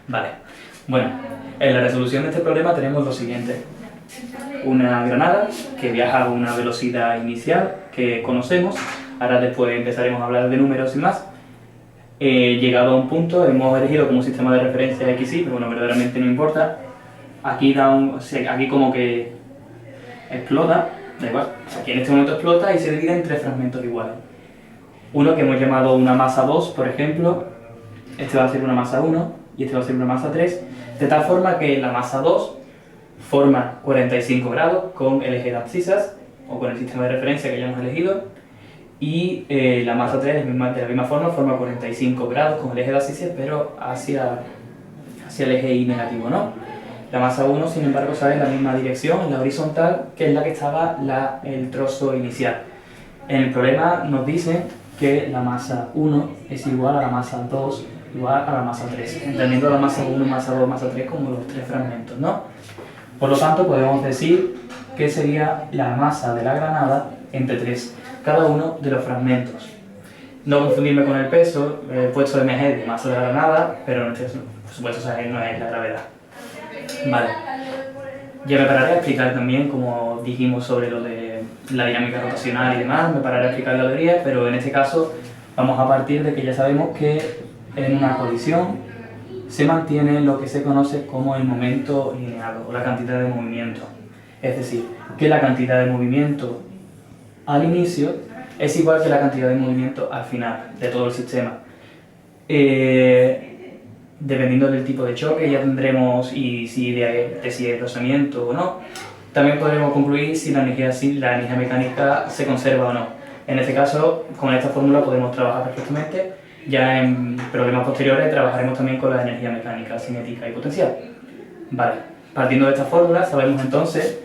Vale, bueno, en la resolución de este problema tenemos lo siguiente. Una granada que viaja a una velocidad inicial que conocemos, ahora después empezaremos a hablar de números y más. Llegado a un punto, hemos elegido como sistema de referencia XY, pero bueno, verdaderamente no importa. Aquí aquí como que explota, da igual, aquí en este momento explota y se divide en tres fragmentos iguales. Uno que hemos llamado una masa 2, por ejemplo, este va a ser una masa 1 y este va a ser una masa 3, de tal forma que la masa 2 forma 45 grados con el eje de abscisas, o con el sistema de referencia que hayamos elegido, y la masa 3 de la misma forma forma 45 grados con el eje de abscisas, pero hacia el eje Y negativo, ¿no? La masa 1, sin embargo, sale en la misma dirección, en la horizontal, que es la que estaba el trozo inicial. En el problema nos dice que la masa 1 es igual a la masa 2 igual a la masa 3, entendiendo la masa 1, masa 2, masa 3 como los tres fragmentos, ¿no? Por lo tanto, podemos decir que sería la masa de la granada entre 3, cada uno de los fragmentos. No confundirme con el peso, he puesto mg de masa de la granada, pero por supuesto esa no es la gravedad. Vale. Ya me pararé a explicar también, como dijimos sobre lo de la dinámica rotacional y demás, me pararé a explicar la teoría, pero en este caso vamos a partir de que ya sabemos que en una colisión se mantiene lo que se conoce como el momento lineal o la cantidad de movimiento. Es decir, que la cantidad de movimiento al inicio es igual que la cantidad de movimiento al final de todo el sistema. Dependiendo del tipo de choque ya tendremos y si hay rozamiento o no. También podremos concluir si la energía mecánica se conserva o no. En este caso, con esta fórmula podemos trabajar perfectamente. Ya en problemas posteriores trabajaremos también con la energía mecánica, cinética y potencial. Vale, partiendo de esta fórmula sabemos entonces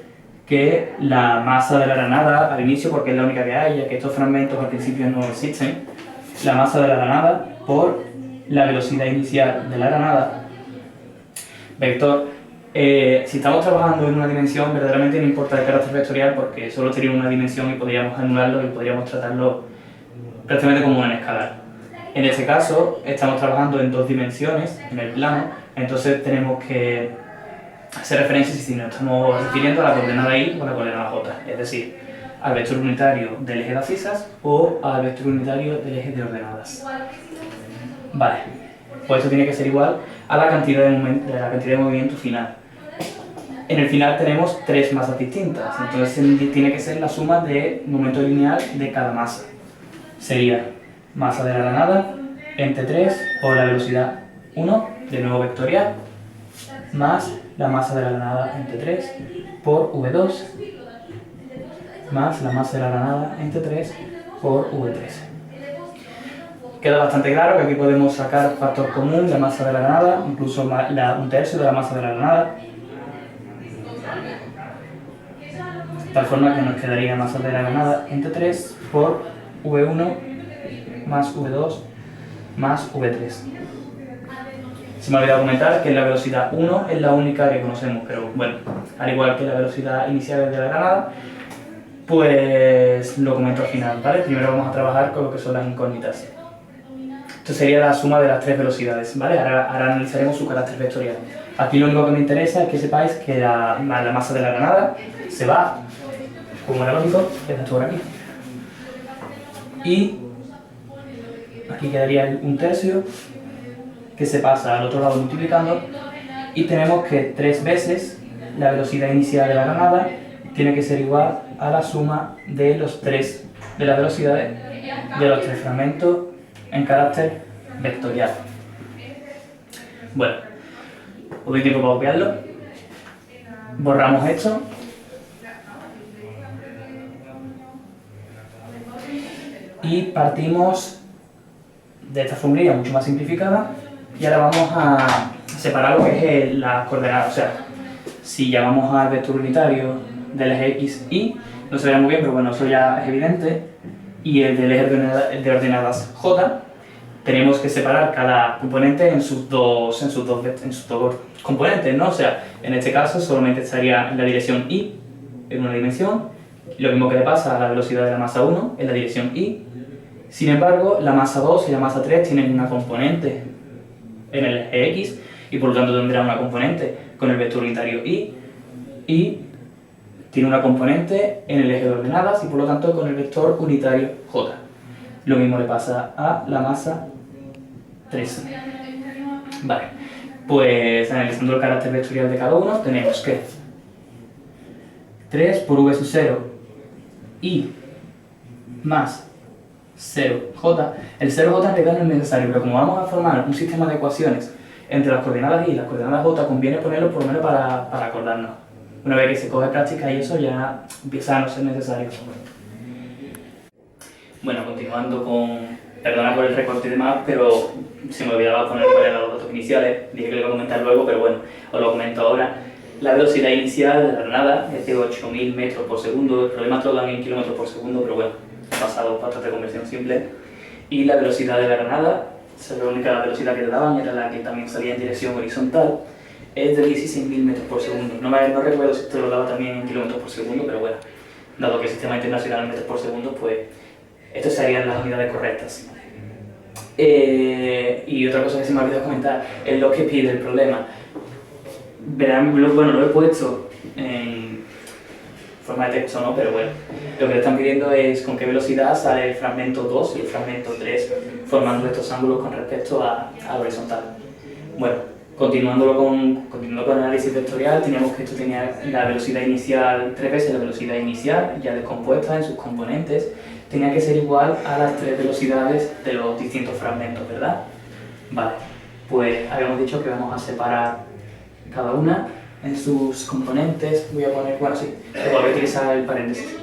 que la masa de la granada al inicio, porque es la única que hay, ya que estos fragmentos al principio no existen, la masa de la granada por la velocidad inicial de la granada, vector, si estamos trabajando en una dimensión, verdaderamente no importa el carácter vectorial porque solo sería una dimensión y podríamos anularlo y podríamos tratarlo prácticamente como un escalar. En este caso, estamos trabajando en dos dimensiones, en el plano, entonces tenemos que hacer referencia si nos estamos refiriendo a la coordenada Y o a la coordenada J, es decir, al vector unitario del eje de abscisas o al vector unitario del eje de ordenadas. Vale, pues esto tiene que ser igual a la cantidad de movimiento final. En el final tenemos tres masas distintas, entonces tiene que ser la suma de momento lineal de cada masa. Sería masa de la granada entre 3 por la velocidad 1, de nuevo vectorial, más la masa de la granada entre 3 por V2, más la masa de la granada entre 3 por V3. Queda bastante claro que aquí podemos sacar factor común de masa de la granada, incluso un tercio de la masa de la granada, de tal forma que nos quedaría masa de la granada entre 3 por V1 más V2 más V3. Se me ha olvidado comentar que la velocidad 1 es la única que conocemos, pero bueno, al igual que la velocidad inicial de la granada, pues lo comento al final, ¿vale? Primero vamos a trabajar con lo que son las incógnitas. Esto sería la suma de las tres velocidades, ¿vale? Ahora analizaremos su carácter vectorial. Aquí lo único que me interesa es que sepáis que la masa de la granada se va, como era lógico, desde esto por aquí. Y aquí quedaría un tercio que se pasa al otro lado multiplicando y tenemos que 3 veces la velocidad inicial de la granada tiene que ser igual a la suma de las velocidades de los tres fragmentos en carácter vectorial. Bueno, os doy tiempo para copiarlo. Borramos esto. Y partimos de esta formulilla mucho más simplificada y ahora vamos a separar lo que es las coordenadas. O sea, si llamamos al vector unitario del eje X, Y, no se verá muy bien, pero bueno, eso ya es evidente, y el del eje de ordenadas J, tenemos que separar cada componente en sus dos componentes, ¿no? O sea, en este caso solamente estaría en la dirección Y, en una dimensión, lo mismo que le pasa a la velocidad de la masa 1 en la dirección Y. Sin embargo, la masa 2 y la masa 3 tienen una componente en el eje X y por lo tanto tendrá una componente con el vector unitario y tiene una componente en el eje de ordenadas y por lo tanto con el vector unitario j. Lo mismo le pasa a la masa 3. Vale, pues analizando el carácter vectorial de cada uno tenemos que 3 por v sub 0 y más 0j. El 0j en realidad no es necesario, pero como vamos a formar un sistema de ecuaciones entre las coordenadas y las coordenadas j, conviene ponerlo por lo menos para acordarnos. Una vez que se coge práctica y eso ya empieza a no ser necesario. Bueno, continuando con... Perdona por el recorte y demás, pero se me olvidaba poner cuáles eran los datos iniciales. Dije que lo iba a comentar luego, pero bueno, os lo comento ahora. La velocidad inicial de la granada es de 8.000 metros por segundo. El problema te lo dan en kilómetros por segundo, pero bueno, he pasado bastante conversión simple. Y la velocidad de la granada, esa es la única velocidad que te daban, era la que también salía en dirección horizontal, es de 16.000 metros por segundo. No recuerdo si te lo daba también en kilómetros por segundo, pero bueno, dado que el sistema internacional en metros por segundo, pues estas serían las unidades correctas. Y otra cosa que se me ha olvidado comentar es lo que pide el problema. Verán, bueno, lo he puesto en forma de texto, ¿no? Pero bueno, lo que le están pidiendo es con qué velocidad sale el fragmento 2 y el fragmento 3 formando estos ángulos con respecto a la horizontal. Bueno, continuando con el análisis vectorial, teníamos que esto tenía la velocidad inicial, 3 veces la velocidad inicial, ya descompuesta en sus componentes, tenía que ser igual a las 3 velocidades de los distintos fragmentos, ¿verdad? Vale, pues habíamos dicho que vamos a separar cada una en sus componentes. Voy a poner, bueno, sí, voy a utilizar el paréntesis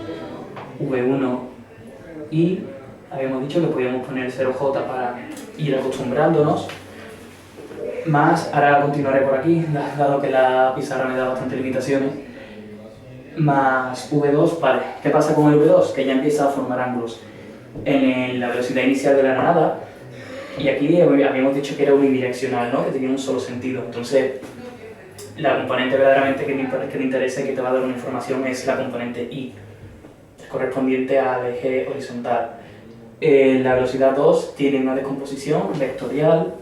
V1 y habíamos dicho que podíamos poner 0J para ir acostumbrándonos. Más, ahora continuaré por aquí, dado que la pizarra me da bastantes limitaciones. Más V2, vale. ¿Qué pasa con el V2? Que ya empieza a formar ángulos en la velocidad inicial de la granada, y aquí habíamos dicho que era unidireccional, ¿no? Que tenía un solo sentido. Entonces, la componente verdaderamente que te interesa y que te va a dar una información es la componente I, correspondiente al eje horizontal. La velocidad 2 tiene una descomposición vectorial,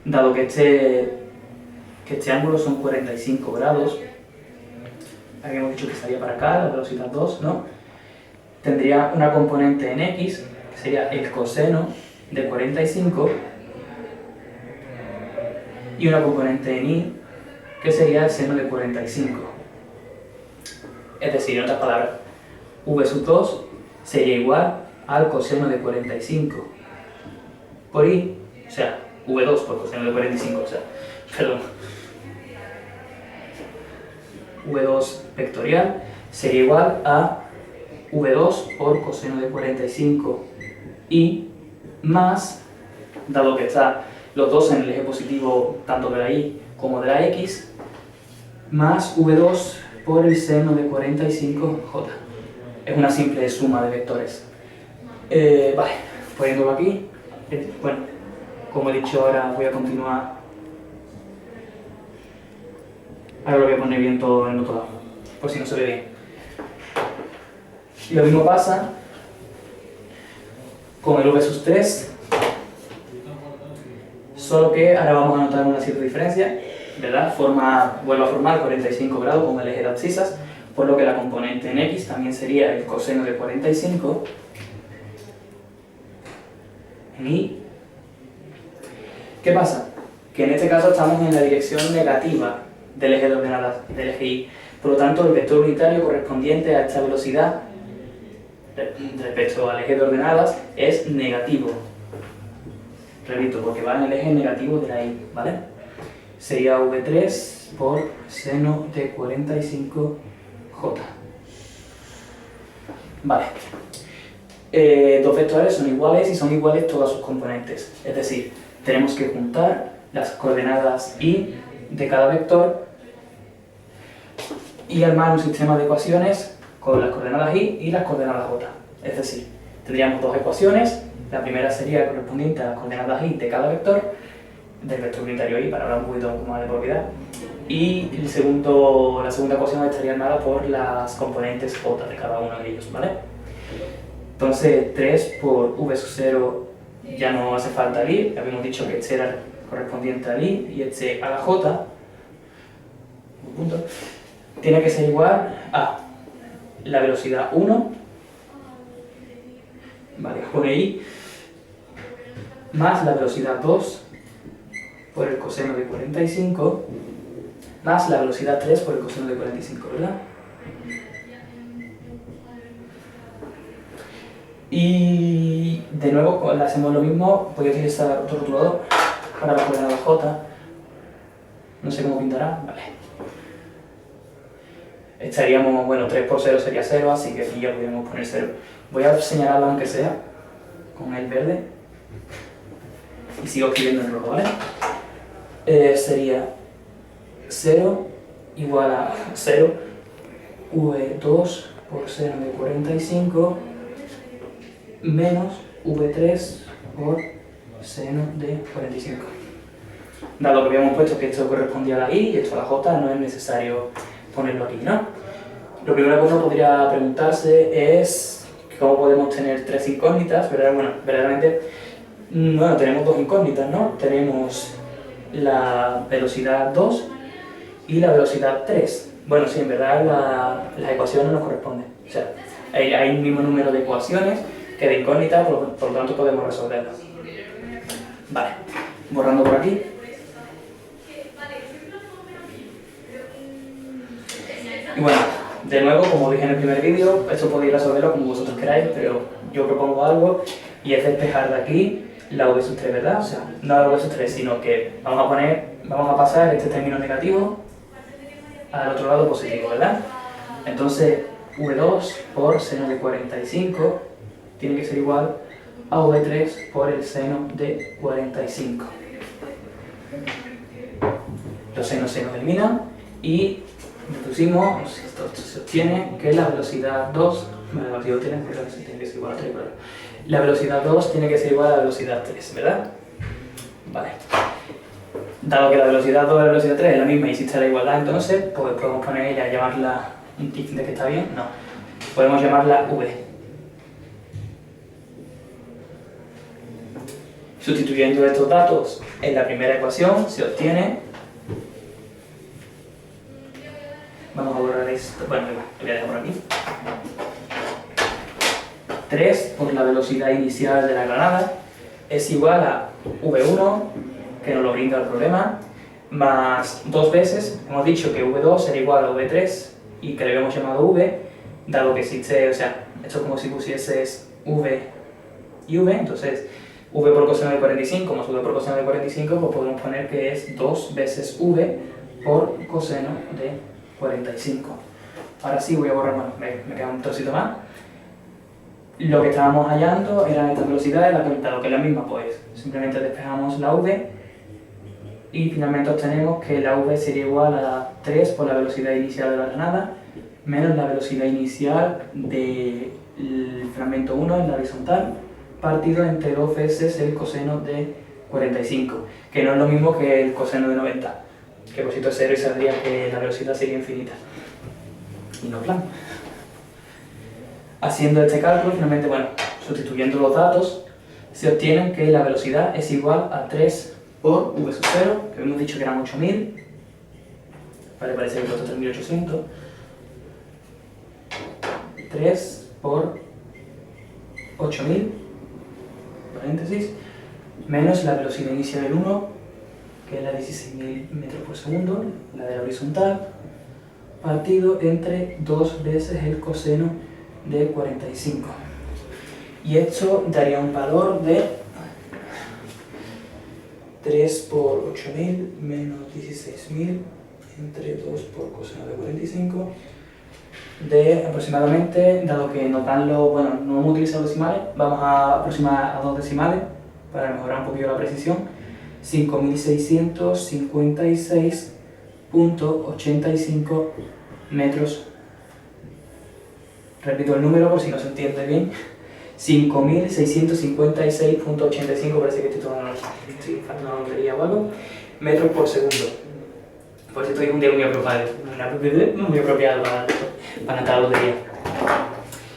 dado que este ángulo son 45 grados, habíamos dicho que estaría para acá, la velocidad 2, ¿no? Tendría una componente en X, que sería el coseno de 45, y una componente en Y, que sería el seno de 45. Es decir, en otras palabras, V sub 2 sería igual al coseno de 45 por I, o sea, V2 por coseno de 45, o sea, perdón, V2 vectorial sería igual a V2 por coseno de 45 y más, dado que están los dos en el eje positivo tanto de la Y como de la X, más V2 por el seno de 45J. Es una simple suma de vectores. Vale, poniéndolo aquí, bueno, como he dicho, ahora voy a continuar. Ahora lo voy a poner bien todo en otro lado, por si no se ve bien. Y lo mismo pasa con el V3, solo que ahora vamos a notar una cierta diferencia, ¿verdad? Vuelve a formar 45 grados con el eje de abscisas, por lo que la componente en X también sería el coseno de 45 en Y. ¿Qué pasa? Que en este caso estamos en la dirección negativa del eje de ordenadas, del eje Y. Por lo tanto, el vector unitario correspondiente a esta velocidad respecto al eje de ordenadas es negativo. Repito, porque va en el eje negativo de la Y, ¿vale? Sería V3 por seno de 45J. Vale. Dos vectores son iguales y son iguales todas sus componentes. Es decir, tenemos que juntar las coordenadas Y de cada vector y armar un sistema de ecuaciones con las coordenadas Y y las coordenadas J. Es decir, tendríamos dos ecuaciones. La primera sería correspondiente a las coordenadas Y de cada vector, del vector unitario Y, para hablar un poquito más de propiedad. Y la segunda ecuación estaría armada por las componentes J de cada uno de ellos, ¿vale? Entonces, 3 por V sub 0 ya no hace falta el i, habíamos dicho que este era correspondiente al i y este a la j, punto, tiene que ser igual a la velocidad 1, vale, pone i, más la velocidad 2 por el coseno de 45, más la velocidad 3 por el coseno de 45, ¿verdad? Y de nuevo hacemos lo mismo, voy a utilizar otro rotulador para la coordenada j, no sé cómo pintará, vale. Estaríamos, bueno, 3 por 0 sería 0, así que aquí ya podríamos poner 0. Voy a señalarlo aunque sea con el verde y sigo escribiendo en rojo, ¿vale? Sería 0 igual a 0 v2 por seno de 45 menos v3 por seno de 45. Dado que habíamos puesto que esto correspondía a la i y esto a la j, no es necesario ponerlo aquí, ¿no? Lo primero que uno podría preguntarse es cómo podemos tener tres incógnitas, ¿verdad? Bueno, verdaderamente, bueno, tenemos dos incógnitas, ¿no? Tenemos la velocidad 2 y la velocidad 3. Bueno, sí, en verdad las ecuaciones nos corresponden. O sea, hay el mismo número de ecuaciones que de incógnitas, por lo tanto podemos resolverlas. Vale, borrando por aquí. Y bueno, de nuevo, como dije en el primer vídeo, esto podéis resolverlo como vosotros queráis, pero yo propongo algo y es despejar de aquí la v sub 3, ¿verdad? O sea, no la v sub 3, sino que vamos a pasar este término negativo al otro lado positivo, ¿verdad? Entonces, v2 por seno de 45 tiene que ser igual a v3 por el seno de 45. Los senos se nos eliminan y deducimos, esto se obtiene que la velocidad 2, bueno, la velocidad tiene que ser igual a 3, ¿verdad? La velocidad 2 tiene que ser igual a la velocidad 3, ¿verdad? Vale. Dado que la velocidad 2 y la velocidad 3 es la misma y existe la igualdad, entonces, pues podemos poner ella, llamarla un tic de que está bien, no. Podemos llamarla v. Sustituyendo estos datos en la primera ecuación se obtiene, vamos a borrar esto, bueno, lo voy a dejar por aquí, 3 por la velocidad inicial de la granada es igual a v1, que nos lo brinda el problema, más dos veces, hemos dicho que v2 será igual a v3 y que le habíamos llamado v, dado que existe, o sea, esto es como si pusieses v y v, entonces v por coseno de 45 más v por coseno de 45, pues podemos poner que es 2 veces v por coseno de 45. Ahora sí voy a borrar, bueno, me queda un trocito más. Lo que estábamos hallando eran estas velocidades, dado que es la misma, pues simplemente despejamos la v y finalmente obtenemos que la v sería igual a 3 por la velocidad inicial de la granada menos la velocidad inicial del fragmento 1 en la horizontal partido entre 2 veces el coseno de 45, que no es lo mismo que el coseno de 90, que por cierto es 0 y saldría que la velocidad sería infinita. Y no plan. Haciendo este cálculo, finalmente, bueno, sustituyendo los datos, se obtiene que la velocidad es igual a 3 por v sub 0, que hemos dicho que eran 8000, vale, parece que cuesta 3800, 3 por 8000, paréntesis, menos la velocidad inicial del 1, que es la 16.000 metros por segundo, la de la horizontal, partido entre 2 veces el coseno de 45. Y esto daría un valor de 3 por 8.000 menos 16.000 entre 2 por coseno de 45 de aproximadamente, dado que nos dan los, bueno, no hemos utilizado decimales, vamos a aproximar a dos decimales para mejorar un poquito la precisión, 5.656.85 metros. Repito el número por si no se entiende bien. 5.656.85, parece que estoy faltando una tontería o algo, metros por segundo. Por cierto, es un día muy apropiado para entrar a la lotería.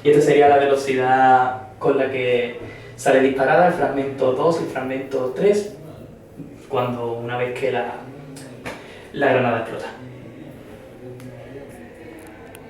Y esta sería la velocidad con la que Sale disparada el fragmento 2 y el fragmento 3 una vez que la granada explota.